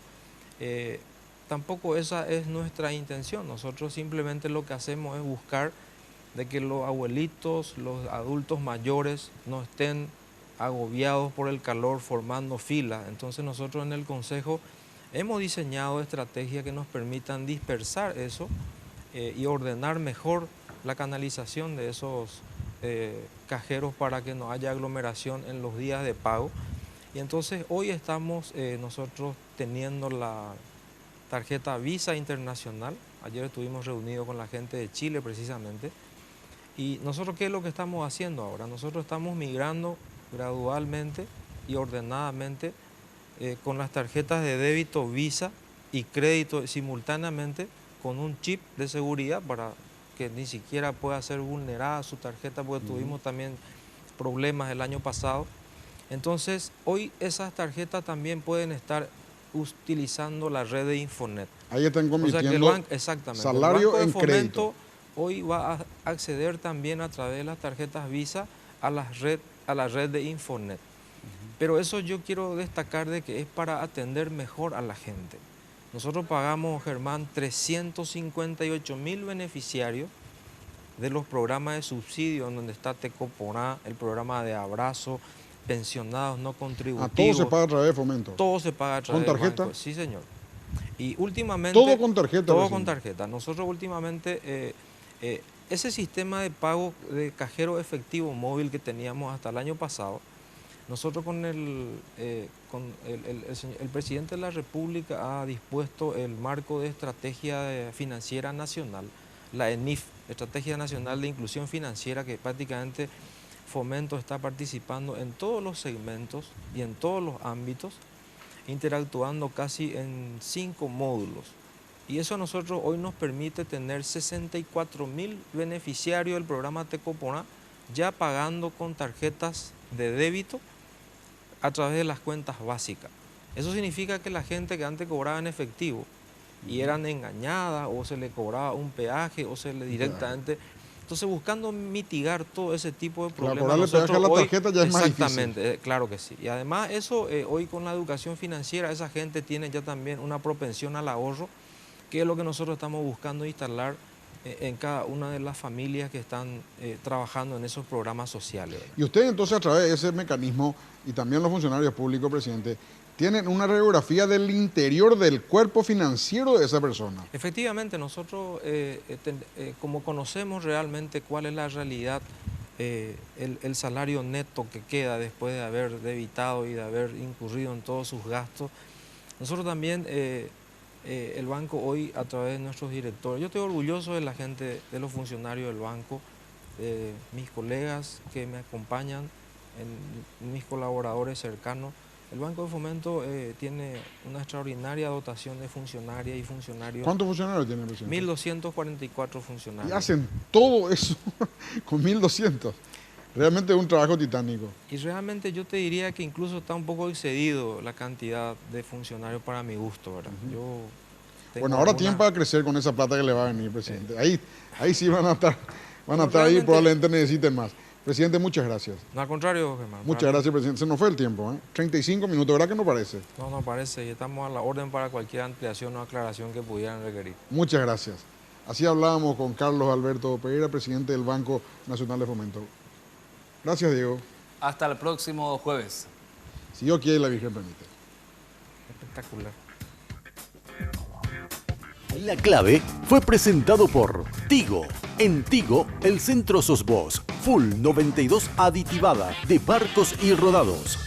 tampoco esa es nuestra intención. Nosotros simplemente lo que hacemos es buscar de que los abuelitos, los adultos mayores no estén agobiados por el calor formando filas. Entonces nosotros en el Consejo hemos diseñado estrategias que nos permitan dispersar eso y ordenar mejor la canalización de esos cajeros para que no haya aglomeración en los días de pago. Y entonces hoy estamos nosotros teniendo la tarjeta Visa Internacional. Ayer estuvimos reunidos con la gente de Chile precisamente. Y nosotros, ¿qué es lo que estamos haciendo ahora? Nosotros estamos migrando gradualmente y ordenadamente con las tarjetas de débito Visa y crédito simultáneamente con un chip de seguridad para que ni siquiera pueda ser vulnerada su tarjeta, porque tuvimos también problemas el año pasado. Entonces, hoy esas tarjetas también pueden estar utilizando la red de Infonet. Ahí están convirtiendo exactamente, salario el en Banco de crédito. Fomento hoy va a acceder también a través de las tarjetas Visa a la red de Infonet. Pero eso yo quiero destacar de que es para atender mejor a la gente. Nosotros pagamos, Germán, 358.000 beneficiarios de los programas de subsidio, en donde está Tecoporá, el programa de abrazo, pensionados no contributivos. Todo se paga a través de Fomento. Todo se paga a través ¿Con tarjeta? del banco. Sí, señor. Y últimamente... Todo con tarjeta. Todo recién. con tarjeta. Nosotros últimamente, ese sistema de pago de cajero efectivo móvil que teníamos hasta el año pasado, nosotros con el presidente de la República ha dispuesto el marco de estrategia financiera nacional, la ENIF, Estrategia Nacional de Inclusión Financiera, que prácticamente Fomento está participando en todos los segmentos y en todos los ámbitos, interactuando casi en 5 módulos. Y eso a nosotros hoy nos permite tener 64.000 beneficiarios del programa Tecoporá ya pagando con tarjetas de débito a través de las cuentas básicas. Eso significa que la gente que antes cobraba en efectivo y eran engañadas o se le cobraba un peaje o se le directamente... Entonces, buscando mitigar todo ese tipo de problemas. Cobrarle peaje a la tarjeta ya es más difícil. Exactamente, claro que sí. Y además eso, hoy con la educación financiera, esa gente tiene ya también una propensión al ahorro, que es lo que nosotros estamos buscando instalar en cada una de las familias que están trabajando en esos programas sociales. Y ustedes entonces a través de ese mecanismo, y también los funcionarios públicos, presidente, tienen una radiografía del interior del cuerpo financiero de esa persona. Efectivamente, nosotros como conocemos realmente cuál es la realidad, el salario neto que queda después de haber debitado y de haber incurrido en todos sus gastos, nosotros también, el banco hoy a través de nuestros directores, yo estoy orgulloso de la gente, de los funcionarios del banco, de mis colegas que me acompañan, mis colaboradores cercanos. El Banco de Fomento tiene una extraordinaria dotación de funcionarias y funcionarios. ¿Cuántos funcionarios tiene, presidente? 1.244 funcionarios. Y hacen todo eso con 1.200. Realmente es un trabajo titánico. Y realmente yo te diría que incluso está un poco excedido la cantidad de funcionarios para mi gusto, ¿verdad? Yo Bueno, ahora tienen para crecer con esa plata que le va a venir, presidente. Ahí sí van a estar ahí, probablemente necesiten más. Presidente, muchas gracias. No, al contrario, Germán. Muchas gracias, presidente. Se nos fue el tiempo, ¿eh? 35 minutos, ¿verdad que no parece? No parece. Y estamos a la orden para cualquier ampliación o aclaración que pudieran requerir. Muchas gracias. Así hablábamos con Carlos Alberto Pereira, presidente del Banco Nacional de Fomento. Gracias, Diego. Hasta el próximo jueves. Si Dios quiere y la Virgen permite. Espectacular. La clave fue presentado por Tigo. En Tigo, el centro sos vos. Full 92 aditivada de barcos y rodados.